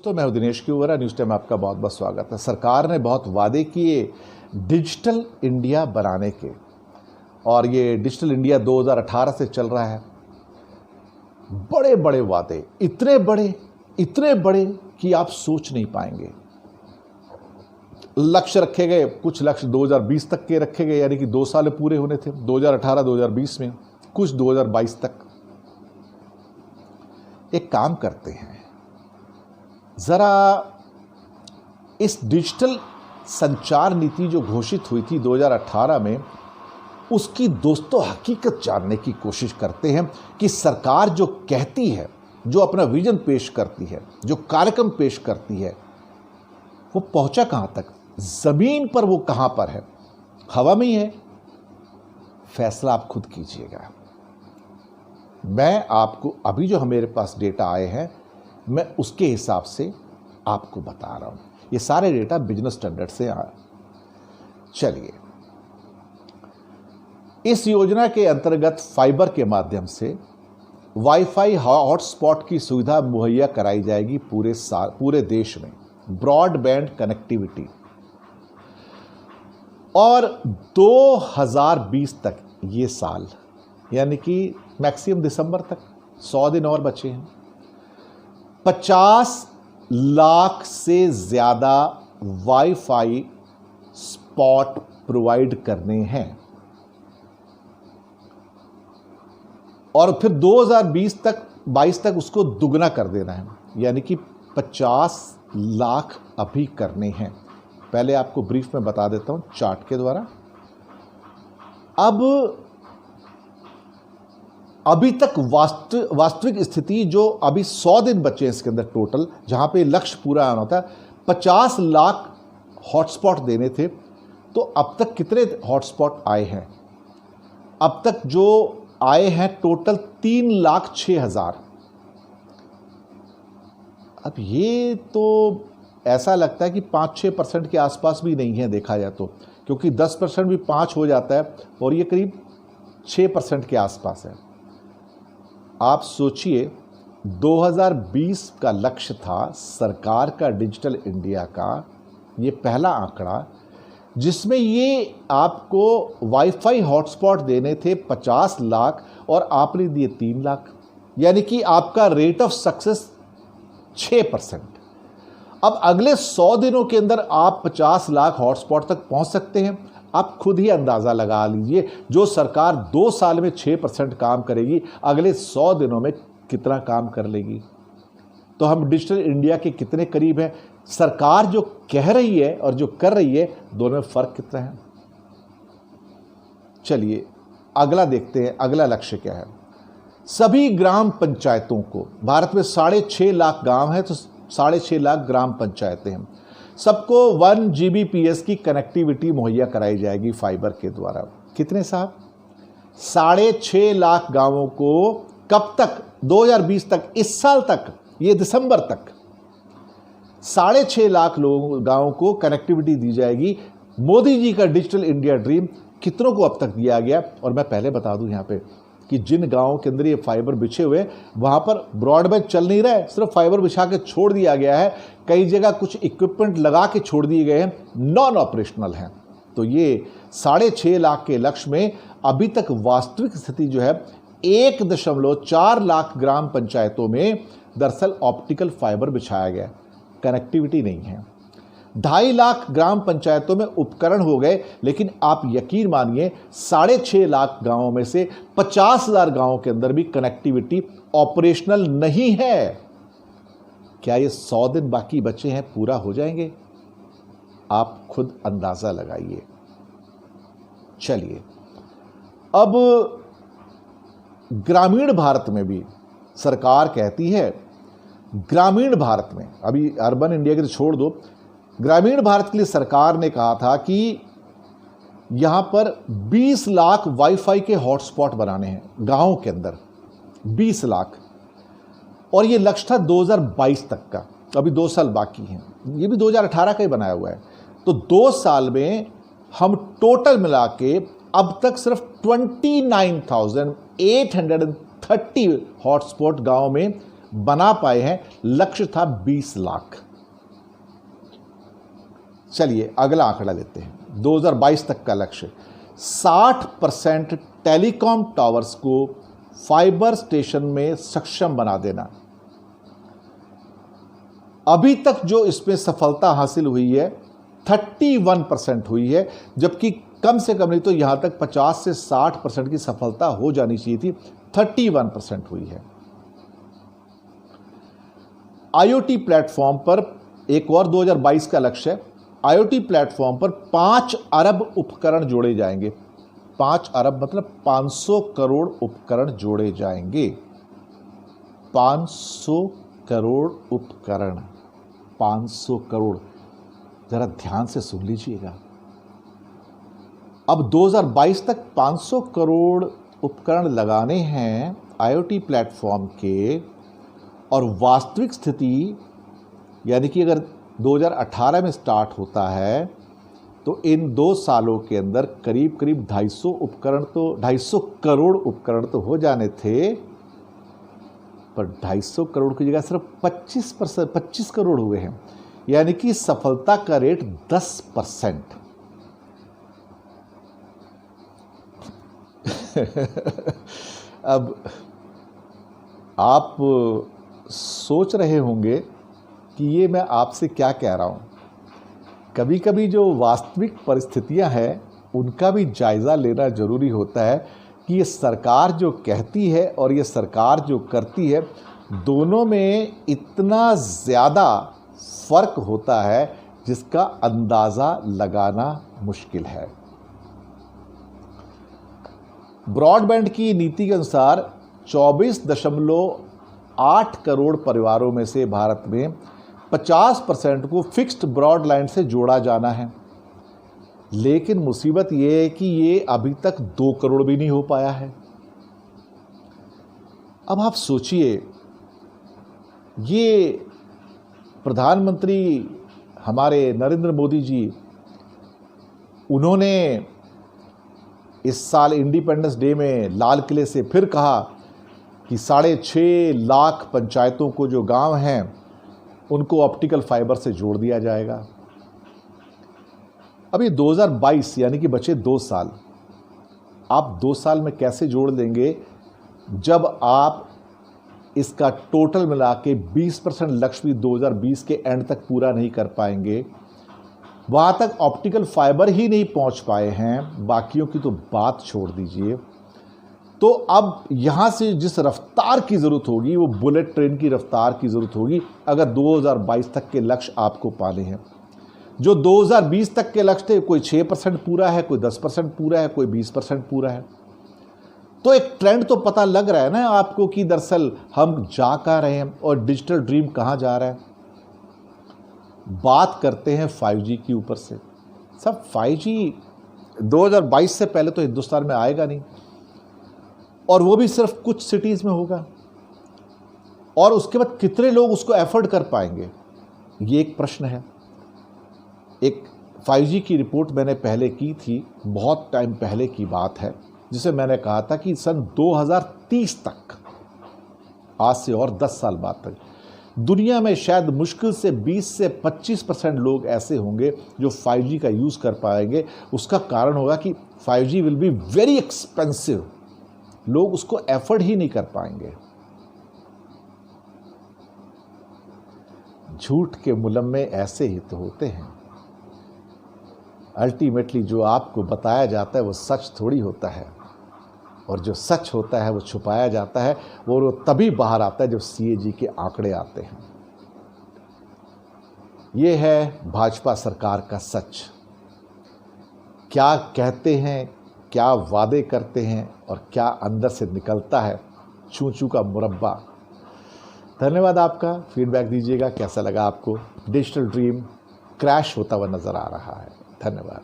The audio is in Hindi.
दोस्तों, मैं हूं दिनेश क्यूवरा। न्यूज़ टाइम में आपका बहुत बहुत स्वागत है। सरकार ने बहुत वादे किए डिजिटल इंडिया बनाने के, और ये डिजिटल इंडिया 2018 से चल रहा है। बड़े बड़े वादे, इतने बड़े कि आप सोच नहीं पाएंगे। लक्ष्य रखे गए, कुछ लक्ष्य 2020 तक के रखे गए, यानी कि 2 साल पूरे होने थे 2018-2020 में, कुछ 2022 तक। एक काम करते हैं, ज़रा इस डिजिटल संचार नीति जो घोषित हुई थी 2018 में, उसकी दोस्तों हकीकत जानने की कोशिश करते हैं कि सरकार जो कहती है, जो अपना विजन पेश करती है, जो कार्यक्रम पेश करती है, वो पहुंचा कहाँ तक, ज़मीन पर वो कहाँ पर है, हवा में ही है। फैसला आप खुद कीजिएगा। मैं आपको अभी जो मेरे पास डेटा आए हैं, मैं उसके हिसाब से आपको बता रहा हूं। ये सारे डेटा बिजनेस स्टैंडर्ड से आए। चलिए, इस योजना के अंतर्गत फाइबर के माध्यम से वाईफाई हॉटस्पॉट की सुविधा मुहैया कराई जाएगी पूरे देश में, ब्रॉडबैंड कनेक्टिविटी। और 2020 तक, ये साल यानी कि मैक्सिमम दिसंबर तक 100 दिन और बचे हैं, 50 लाख से ज़्यादा वाईफाई स्पॉट प्रोवाइड करने हैं। और फिर 2020 तक 22 तक उसको दुगना कर देना है, यानी कि 50 लाख अभी करने हैं। पहले आपको ब्रीफ में बता देता हूं चार्ट के द्वारा। अब अभी तक वास्तविक स्थिति जो अभी 100 दिन बचे हैं इसके अंदर टोटल, जहां पे लक्ष्य पूरा आना होता है, 50 लाख हॉटस्पॉट देने थे। तो अब तक कितने हॉटस्पॉट आए हैं? अब तक जो आए हैं टोटल 3,06,000। अब ये तो ऐसा लगता है कि 5-6% के आसपास भी नहीं है देखा जाए तो, क्योंकि 10% भी 5 हो जाता है और ये करीब 6% के आसपास है। आप सोचिए, 2020 का लक्ष्य था सरकार का डिजिटल इंडिया का, ये पहला आंकड़ा, जिसमें ये आपको वाईफाई हॉटस्पॉट देने थे 50 लाख और आपने दिए 3 लाख, यानी कि आपका रेट ऑफ सक्सेस 6%। अब अगले 100 दिनों के अंदर आप 50 लाख हॉटस्पॉट तक पहुंच सकते हैं। आप खुद ही अंदाज़ा लगा लीजिए, जो सरकार 2 साल में 6% काम करेगी, अगले 100 दिनों में कितना काम कर लेगी। तो हम डिजिटल इंडिया के कितने करीब हैं? सरकार जो कह रही है और जो कर रही है, दोनों में फ़र्क कितना है? चलिए अगला देखते हैं, अगला लक्ष्य क्या है। सभी ग्राम पंचायतों को, भारत में 6.5 लाख गांव हैं, तो 6.5 लाख ग्राम पंचायतें हैं, सबको 1 Gbps की कनेक्टिविटी मुहैया कराई जाएगी फाइबर के द्वारा। कितने साहब? 6.5 लाख गांवों को कब तक? 2020 तक, इस साल तक, ये दिसंबर तक 6.5 लाख गांवों को कनेक्टिविटी दी जाएगी। मोदी जी का डिजिटल इंडिया ड्रीम कितनों को अब तक दिया गया? और मैं पहले बता दूं यहां पे कि जिन गांवों के अंदर ये फाइबर बिछे हुए, वहां पर ब्रॉडबैंड चल नहीं रहा है, सिर्फ फाइबर बिछा के छोड़ दिया गया है। कई जगह कुछ इक्विपमेंट लगा के छोड़ दिए गए हैं, नॉन ऑपरेशनल हैं। तो ये 6.5 लाख के लक्ष्य में अभी तक वास्तविक स्थिति जो है, 1.4 लाख ग्राम पंचायतों में दरअसल ऑप्टिकल फाइबर बिछाया गया, कनेक्टिविटी नहीं है। 2.5 लाख ग्राम पंचायतों में उपकरण हो गए, लेकिन आप यकीन मानिए 6.5 लाख गांवों में से 50,000 गांवों के अंदर भी कनेक्टिविटी ऑपरेशनल नहीं है। क्या ये 100 दिन बाकी बचे हैं, पूरा हो जाएंगे? आप खुद अंदाजा लगाइए। चलिए, अब ग्रामीण भारत में भी सरकार कहती है, ग्रामीण भारत में, अभी अर्बन इंडिया के तो छोड़ दो, ग्रामीण भारत के लिए सरकार ने कहा था कि यहां पर 20 लाख वाईफाई के हॉटस्पॉट बनाने हैं गांवों के अंदर, 20 लाख। और ये लक्ष्य था 2022 तक का, अभी 2 साल बाकी हैं। ये भी 2018 का ही बनाया हुआ है। तो 2 साल में हम टोटल मिला के अब तक सिर्फ 29,830 हॉटस्पॉट गांव में बना पाए हैं। लक्ष्य था 20 लाख। चलिए अगला आंकड़ा लेते हैं, 2022 तक का लक्ष्य 60% टेलीकॉम टावर्स को फाइबर स्टेशन में सक्षम बना देना। अभी तक जो इसमें सफलता हासिल हुई है 31% हुई है, जबकि कम से कम नहीं तो यहां तक 50 से 60% की सफलता हो जानी चाहिए थी, 31% हुई है। आईओटी प्लेटफॉर्म पर एक और 2022 का लक्ष्य है, आईओटी प्लेटफॉर्म पर 5 अरब उपकरण जोड़े जाएंगे। 5 अरब मतलब 500 करोड़ उपकरण जोड़े जाएंगे। 500 करोड़ उपकरण, 500 करोड़, जरा ध्यान से सुन लीजिएगा। अब 2022 तक 500 करोड़ उपकरण लगाने हैं आईओटी प्लेटफॉर्म के, और वास्तविक स्थिति यानी कि अगर 2018 में स्टार्ट होता है तो इन 2 सालों के अंदर करीब करीब 250 करोड़ उपकरण तो हो जाने थे, पर 250 करोड़ की जगह सिर्फ 25 करोड़ हुए हैं, यानी कि सफलता का रेट 10%। अब आप सोच रहे होंगे कि ये मैं आपसे क्या कह रहा हूँ। कभी कभी जो वास्तविक परिस्थितियाँ हैं उनका भी जायज़ा लेना ज़रूरी होता है कि ये सरकार जो कहती है और ये सरकार जो करती है, दोनों में इतना ज़्यादा फ़र्क होता है जिसका अंदाज़ा लगाना मुश्किल है। ब्रॉडबैंड की नीति के अनुसार 24.8 करोड़ परिवारों में से भारत में 50% को फिक्स्ड ब्रॉड लाइन से जोड़ा जाना है, लेकिन मुसीबत ये है कि ये अभी तक 2 करोड़ भी नहीं हो पाया है। अब आप सोचिए, ये प्रधानमंत्री हमारे नरेंद्र मोदी जी, उन्होंने इस साल इंडिपेंडेंस डे में लाल किले से फिर कहा कि 6.5 लाख पंचायतों को जो गांव हैं उनको ऑप्टिकल फाइबर से जोड़ दिया जाएगा। अब ये 2022 यानी कि बचे 2 साल, आप 2 साल में कैसे जोड़ देंगे जब आप इसका टोटल मिला के 20% लक्ष्य भी 2020 के एंड तक पूरा नहीं कर पाएंगे। वहाँ तक ऑप्टिकल फाइबर ही नहीं पहुँच पाए हैं, बाकियों की तो बात छोड़ दीजिए। तो अब यहाँ से जिस रफ्तार की ज़रूरत होगी वो बुलेट ट्रेन की रफ्तार की ज़रूरत होगी अगर 2022 तक के लक्ष्य आपको पाने हैं। जो 2020 तक के लक्ष्य थे, कोई 6% पूरा है, कोई 10% पूरा है, कोई 20% पूरा है। तो एक ट्रेंड तो पता लग रहा है ना आपको कि दरअसल हम जा कहाँ रहे हैं और डिजिटल ड्रीम कहाँ जा रहा है। बात करते हैं 5G की ऊपर से। सब 5G 2022 से पहले तो हिंदुस्तान में आएगा नहीं, और वो भी सिर्फ कुछ सिटीज़ में होगा, और उसके बाद कितने लोग उसको एफोर्ड कर पाएंगे, ये एक प्रश्न है। एक 5G की रिपोर्ट मैंने पहले की थी, बहुत टाइम पहले की बात है, जिसे मैंने कहा था कि सन 2030 तक, आज से और 10 साल बाद तक, दुनिया में शायद मुश्किल से 20 से 25% लोग ऐसे होंगे जो 5G का यूज़ कर पाएंगे। उसका कारण होगा कि 5G will be very expensive, लोग उसको एफोर्ड ही नहीं कर पाएंगे। झूठ के मुलम्मे ऐसे ही तो होते हैं। अल्टीमेटली जो आपको बताया जाता है वो सच थोड़ी होता है, और जो सच होता है वो छुपाया जाता है, वो तभी बाहर आता है जब CAG के आंकड़े आते हैं। ये है भाजपा सरकार का सच। क्या कहते हैं, क्या वादे करते हैं और क्या अंदर से निकलता है, चू चू का मुरब्बा। धन्यवाद आपका, फीडबैक दीजिएगा कैसा लगा आपको। डिजिटल ड्रीम क्रैश होता हुआ नज़र आ रहा है। धन्यवाद।